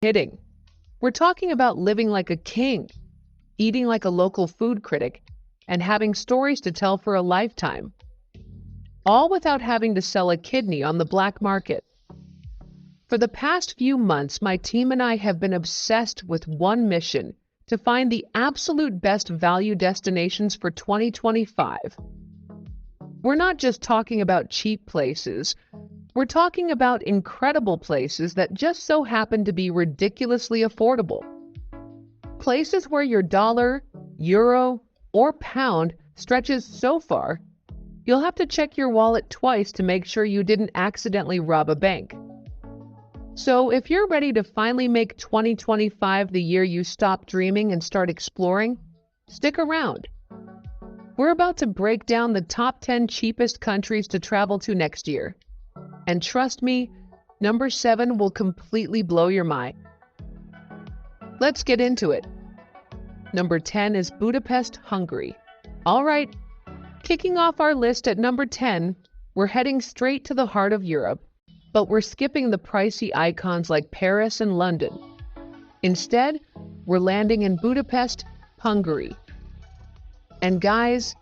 Kidding. We're talking about living like a king, eating like a local food critic, and having stories to tell for a lifetime, all without having to sell a kidney on the black market. For the past few months, my team and I have been obsessed with one mission: to find the absolute best value destinations for 2025. We're not just talking about cheap places. We're talking about incredible places that just so happen to be ridiculously affordable. Places where your dollar, euro, or pound stretches so far, you'll have to check your wallet twice to make sure you didn't accidentally rob a bank. So if you're ready to finally make 2025 the year you stop dreaming and start exploring, stick around. We're about to break down the top 10 cheapest countries to travel to next year. And trust me, number 7 will completely blow your mind. Let's get into it. Number 10 is Budapest, Hungary. All right, kicking off our list at number 10, we're heading straight to the heart of Europe, but we're skipping the pricey icons like Paris and London. Instead, we're landing in Budapest, Hungary. And guys,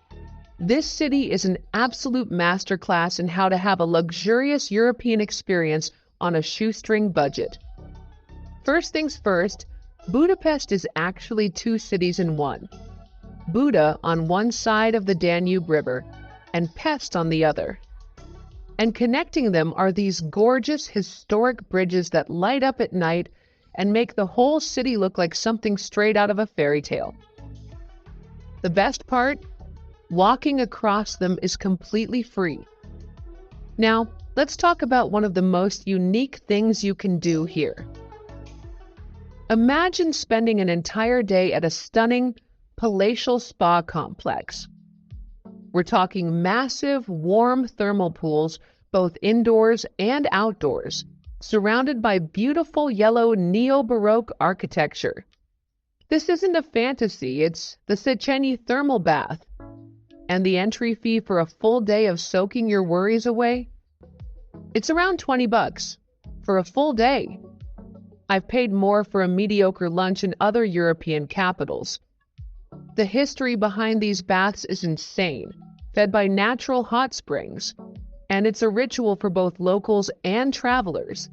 this city is an absolute masterclass in how to have a luxurious European experience on a shoestring budget. First things first, Budapest is actually two cities in one. Buda on one side of the Danube River and Pest on the other. And connecting them are these gorgeous historic bridges that light up at night and make the whole city look like something straight out of a fairy tale. The best part? Walking across them is completely free. Now, let's talk about one of the most unique things you can do here. Imagine spending an entire day at a stunning, palatial spa complex. We're talking massive, warm thermal pools, both indoors and outdoors, surrounded by beautiful yellow neo-Baroque architecture. This isn't a fantasy, it's the Széchenyi thermal bath. And the entry fee for a full day of soaking your worries away? It's around $20 for a full day. I've paid more for a mediocre lunch in other European capitals. The history behind these baths is insane, fed by natural hot springs, and it's a ritual for both locals and travelers.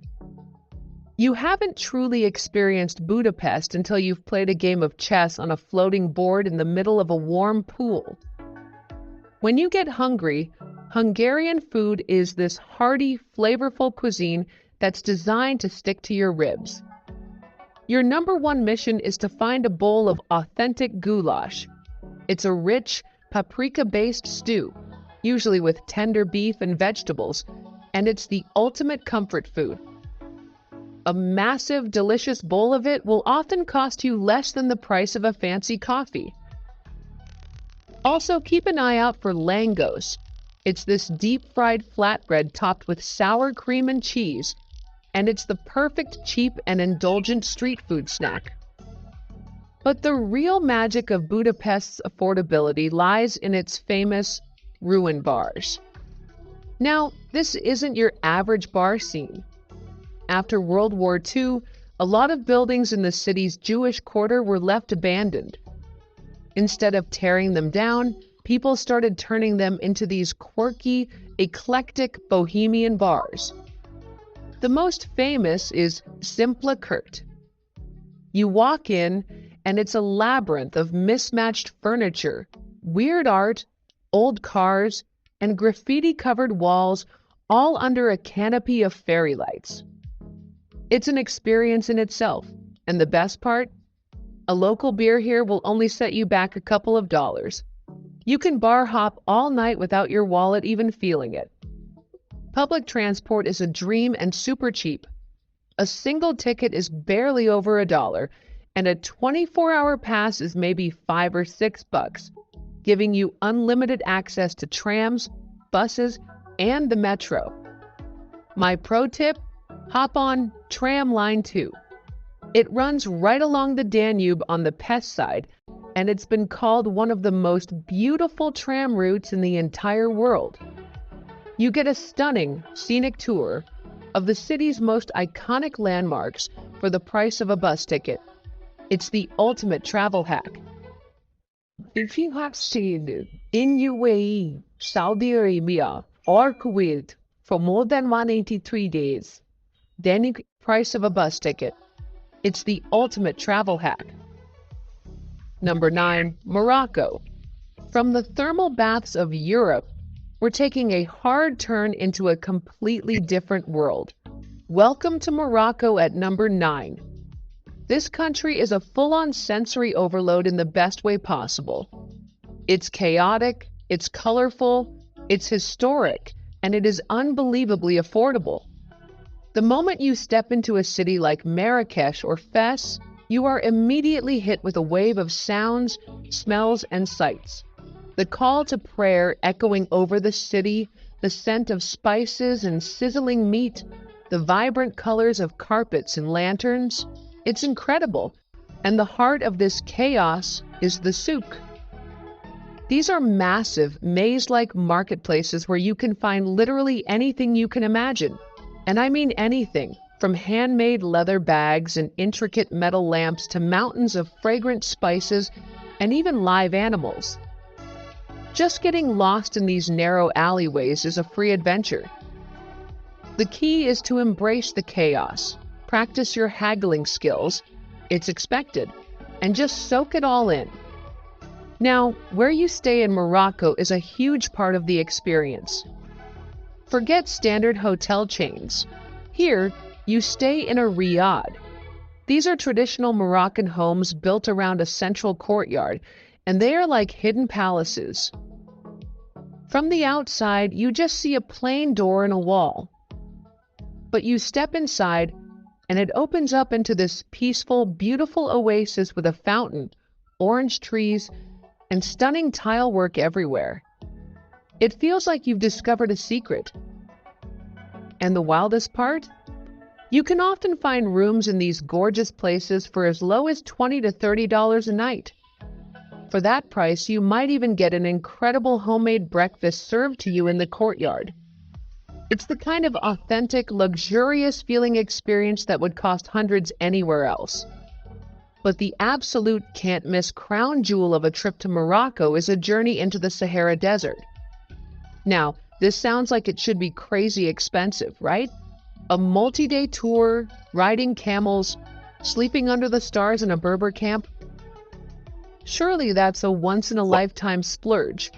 You haven't truly experienced Budapest until you've played a game of chess on a floating board in the middle of a warm pool. When you get hungry, Hungarian food is this hearty, flavorful cuisine that's designed to stick to your ribs. Your number one mission is to find a bowl of authentic goulash. It's a rich, paprika-based stew, usually with tender beef and vegetables, and it's the ultimate comfort food. A massive, delicious bowl of it will often cost you less than the price of a fancy coffee. Also, keep an eye out for langos. It's this deep-fried flatbread topped with sour cream and cheese, and it's the perfect cheap and indulgent street food snack. But the real magic of Budapest's affordability lies in its famous ruin bars. Now, this isn't your average bar scene. After World War II, a lot of buildings in the city's Jewish quarter were left abandoned. Instead of tearing them down, people started turning them into these quirky, eclectic bohemian bars. The most famous is Simple Kurt. You walk in, and it's a labyrinth of mismatched furniture, weird art, old cars, and graffiti-covered walls, all under a canopy of fairy lights. It's an experience in itself, and the best part? A local beer here will only set you back a couple of dollars. You can bar hop all night without your wallet even feeling it. Public transport is a dream and super cheap. A single ticket is barely over $1, and a 24-hour pass is maybe $5 or $6, giving you unlimited access to trams, buses, and the metro. My pro tip? Hop on Tram Line 2. It runs right along the Danube on the Pest side, and it's been called one of the most beautiful tram routes in the entire world. You get a stunning, scenic tour, of the city's most iconic landmarks for the price of a bus ticket. It's the ultimate travel hack. If you have stayed in UAE, Saudi Arabia, or Kuwait for more than 183 days, then the price of a bus ticket. It's the ultimate travel hack. Number 9, Morocco. From the thermal baths of Europe, we're taking a hard turn into a completely different world. Welcome to Morocco at number 9. This country is a full-on sensory overload in the best way possible. It's chaotic, it's colorful, it's historic, and it is unbelievably affordable. The moment you step into a city like Marrakesh or Fes, you are immediately hit with a wave of sounds, smells, and sights. The call to prayer echoing over the city, the scent of spices and sizzling meat, the vibrant colors of carpets and lanterns. It's incredible. And the heart of this chaos is the souk. These are massive, maze-like marketplaces where you can find literally anything you can imagine. And I mean anything, from handmade leather bags and intricate metal lamps to mountains of fragrant spices and even live animals. Just getting lost in these narrow alleyways is a free adventure. The key is to embrace the chaos, practice your haggling skills, it's expected, and just soak it all in. Now, where you stay in Morocco is a huge part of the experience. Forget standard hotel chains. Here, you stay in a riad. These are traditional Moroccan homes built around a central courtyard, and they are like hidden palaces. From the outside, you just see a plain door and a wall. But you step inside, and it opens up into this peaceful, beautiful oasis with a fountain, orange trees, and stunning tile work everywhere. It feels like you've discovered a secret. And the wildest part? You can often find rooms in these gorgeous places for as low as $20 to $30 a night. For that price, you might even get an incredible homemade breakfast served to you in the courtyard. It's the kind of authentic, luxurious feeling experience that would cost hundreds anywhere else. But the absolute can't-miss crown jewel of a trip to Morocco is a journey into the Sahara Desert. Now, this sounds like it should be crazy expensive, right? A multi-day tour, riding camels, sleeping under the stars in a Berber camp. Surely that's a once-in-a-lifetime splurge.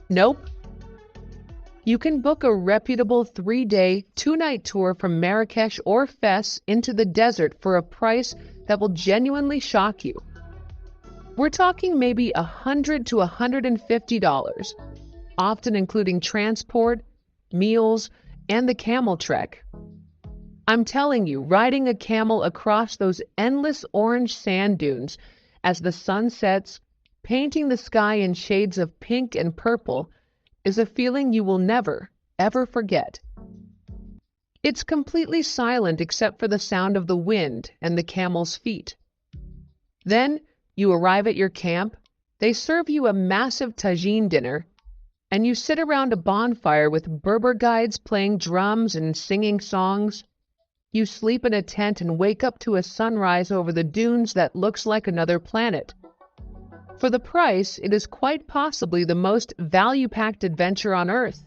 Nope. You can book a reputable 3-day, 2-night tour from Marrakesh or Fes into the desert for a price that will genuinely shock you. We're talking maybe $100 to $150, often including transport, meals, and the camel trek. I'm telling you, riding a camel across those endless orange sand dunes as the sun sets, painting the sky in shades of pink and purple, is a feeling you will never, ever forget. It's completely silent except for the sound of the wind and the camel's feet. Then you arrive at your camp, they serve you a massive tagine dinner, and you sit around a bonfire with Berber guides playing drums and singing songs. You sleep in a tent and wake up to a sunrise over the dunes that looks like another planet. For the price, it is quite possibly the most value-packed adventure on Earth.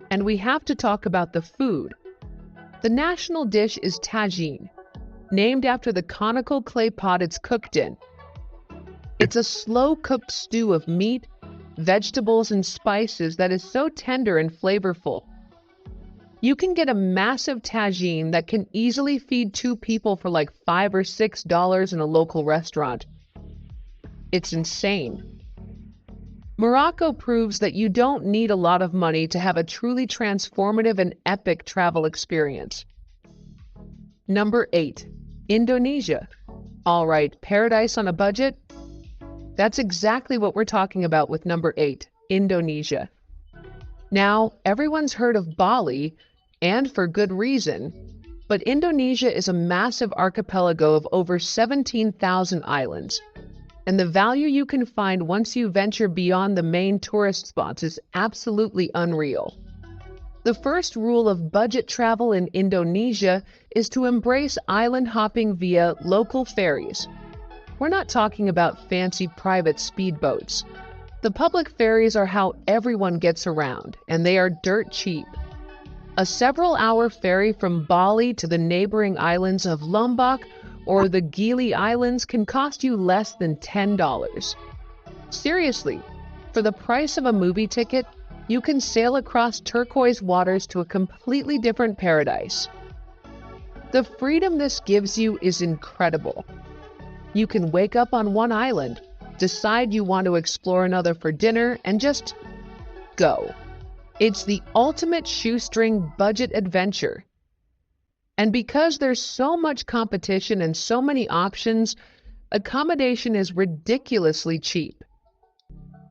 And we have to talk about the food. The national dish is tagine, named after the conical clay pot it's cooked in. It's a slow-cooked stew of meat, vegetables, and spices that is so tender and flavorful. You can get a massive tagine that can easily feed 2 people for like $5 or $6 in a local restaurant. It's insane. Morocco proves that you don't need a lot of money to have a truly transformative and epic travel experience. Number 8, Indonesia. All right, paradise on a budget? That's exactly what we're talking about with number 8, Indonesia. Now, everyone's heard of Bali, and for good reason, but Indonesia is a massive archipelago of over 17,000 islands, and the value you can find once you venture beyond the main tourist spots is absolutely unreal. The first rule of budget travel in Indonesia is to embrace island hopping via local ferries. We're not talking about fancy private speedboats. The public ferries are how everyone gets around, and they are dirt cheap. A several-hour ferry from Bali to the neighboring islands of Lombok or the Gili Islands can cost you less than $10. Seriously, for the price of a movie ticket, you can sail across turquoise waters to a completely different paradise. The freedom this gives you is incredible. You can wake up on one island, decide you want to explore another for dinner, and just go. It's the ultimate shoestring budget adventure. And because there's so much competition and so many options, accommodation is ridiculously cheap.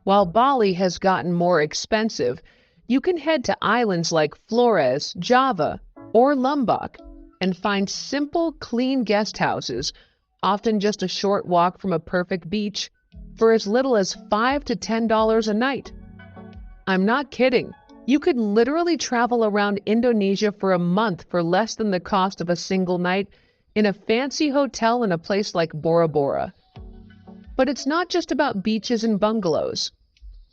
While Bali has gotten more expensive, you can head to islands like Flores, Java, or Lombok and find simple, clean guest houses, often just a short walk from a perfect beach, for as little as $5 to $10 a night. I'm not kidding. You could literally travel around Indonesia for a month for less than the cost of a single night in a fancy hotel in a place like Bora Bora. But it's not just about beaches and bungalows.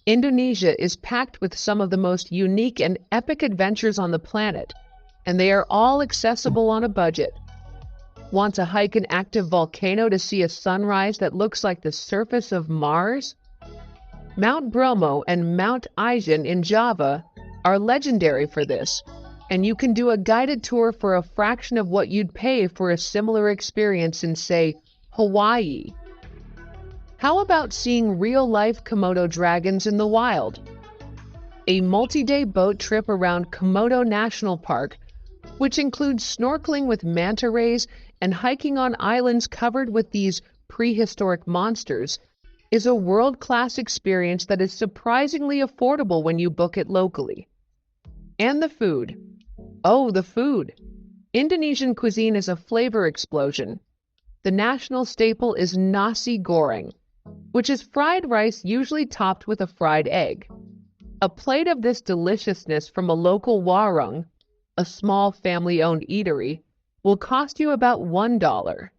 Indonesia is packed with some of the most unique and epic adventures on the planet, and they are all accessible on a budget. Want to hike an active volcano to see a sunrise that looks like the surface of Mars? Mount Bromo and Mount Ijen in Java are legendary for this, and you can do a guided tour for a fraction of what you'd pay for a similar experience in, say, Hawaii. How about seeing real-life Komodo dragons in the wild? A multi-day boat trip around Komodo National Park, which includes snorkeling with manta rays and hiking on islands covered with these prehistoric monsters, is a world-class experience that is surprisingly affordable when you book it locally. And the food. Oh, the food. Indonesian cuisine is a flavor explosion. The national staple is nasi goreng, which is fried rice usually topped with a fried egg. A plate of this deliciousness from a local warung, a small family-owned eatery, will cost you about $1.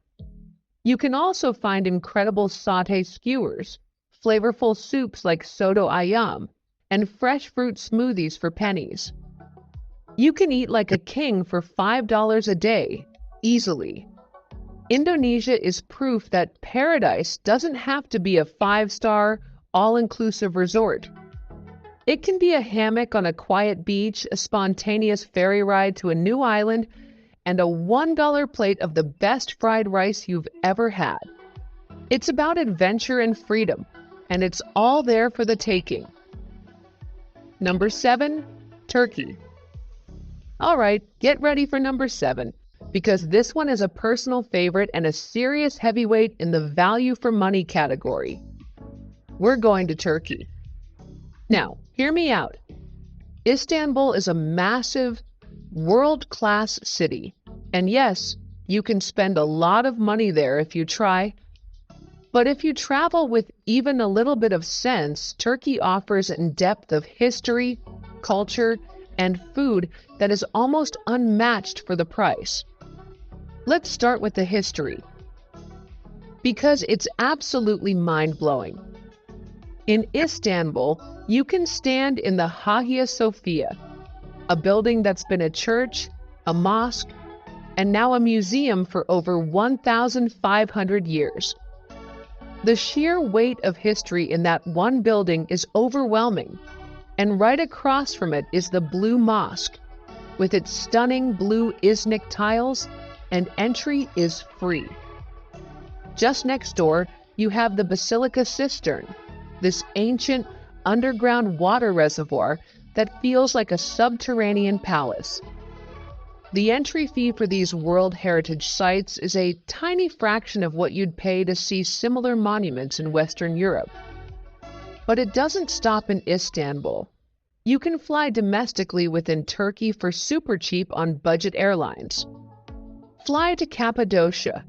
You can also find incredible sauté skewers, flavorful soups like soto ayam, and fresh fruit smoothies for pennies. You can eat like a king for $5 a day, easily. Indonesia is proof that paradise doesn't have to be a 5-star, all-inclusive resort. It can be a hammock on a quiet beach, a spontaneous ferry ride to a new island, and a $1 plate of the best fried rice you've ever had. It's about adventure and freedom, and it's all there for the taking. Number 7, Turkey. All right, get ready for number 7, because this one is a personal favorite and a serious heavyweight in the value for money category. We're going to Turkey. Now, hear me out. Istanbul is a massive, world-class city, and yes, you can spend a lot of money there if you try. But if you travel with even a little bit of sense, Turkey offers a depth of history, culture, and food that is almost unmatched for the price. Let's start with the history, because it's absolutely mind-blowing. In Istanbul, you can stand in the Hagia Sophia, a building that's been a church, a mosque, and now a museum for over 1,500 years. The sheer weight of history in that one building is overwhelming, and right across from it is the Blue Mosque, with its stunning blue Iznik tiles, and entry is free. Just next door, you have the Basilica Cistern, this ancient underground water reservoir that feels like a subterranean palace. The entry fee for these World Heritage sites is a tiny fraction of what you'd pay to see similar monuments in Western Europe. But it doesn't stop in Istanbul. You can fly domestically within Turkey for super cheap on budget airlines. Fly to Cappadocia.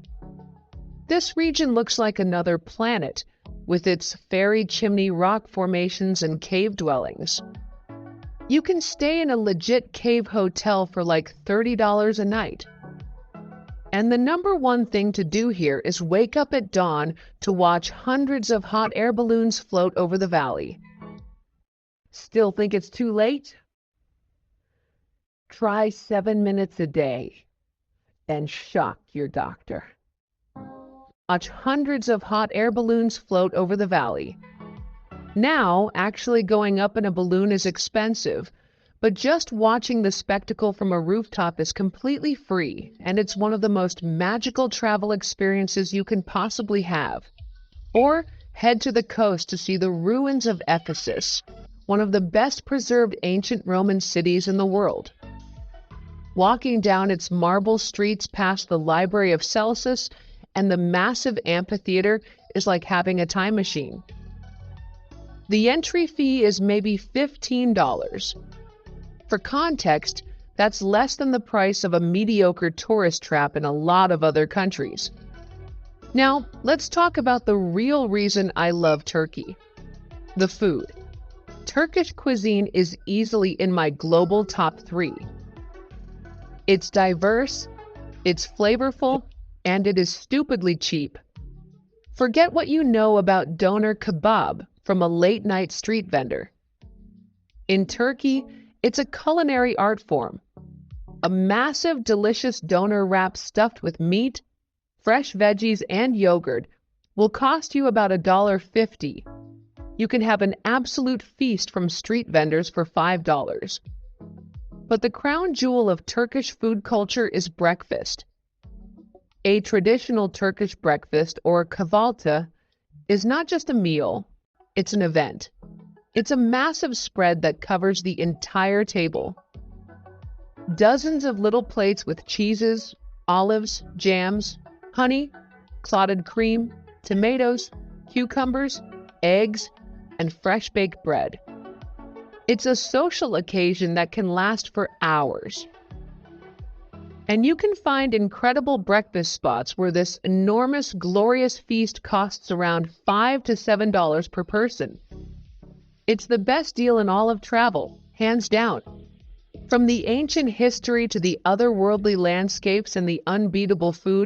This region looks like another planet, with its fairy chimney rock formations and cave dwellings. You can stay in a legit cave hotel for like $30 a night. And the number one thing to do here is wake up at dawn to watch hundreds of hot air balloons float over the valley. Still think it's too late? Try 7 minutes a day and shock your doctor. Watch hundreds of hot air balloons float over the valley. Now, actually going up in a balloon is expensive, but just watching the spectacle from a rooftop is completely free, and it's one of the most magical travel experiences you can possibly have. Or head to the coast to see the ruins of Ephesus, one of the best preserved ancient Roman cities in the world. Walking down its marble streets past the Library of Celsus and the massive amphitheater is like having a time machine. The entry fee is maybe $15. For context, that's less than the price of a mediocre tourist trap in a lot of other countries. Now, let's talk about the real reason I love Turkey: the food. Turkish cuisine is easily in my global top 3. It's diverse, it's flavorful, and it is stupidly cheap. Forget what you know about doner kebab from a late-night street vendor. In Turkey, it's a culinary art form. A massive, delicious doner wrap stuffed with meat, fresh veggies, and yogurt will cost you about $1.50. You can have an absolute feast from street vendors for $5. But the crown jewel of Turkish food culture is breakfast. A traditional Turkish breakfast, or kahvaltı, is not just a meal, it's an event. It's a massive spread that covers the entire table. Dozens of little plates with cheeses, olives, jams, honey, clotted cream, tomatoes, cucumbers, eggs, and fresh baked bread. It's a social occasion that can last for hours. And you can find incredible breakfast spots where this enormous, glorious feast costs around $5 to $7 per person. It's the best deal in all of travel, hands down. From the ancient history to the otherworldly landscapes and the unbeatable food,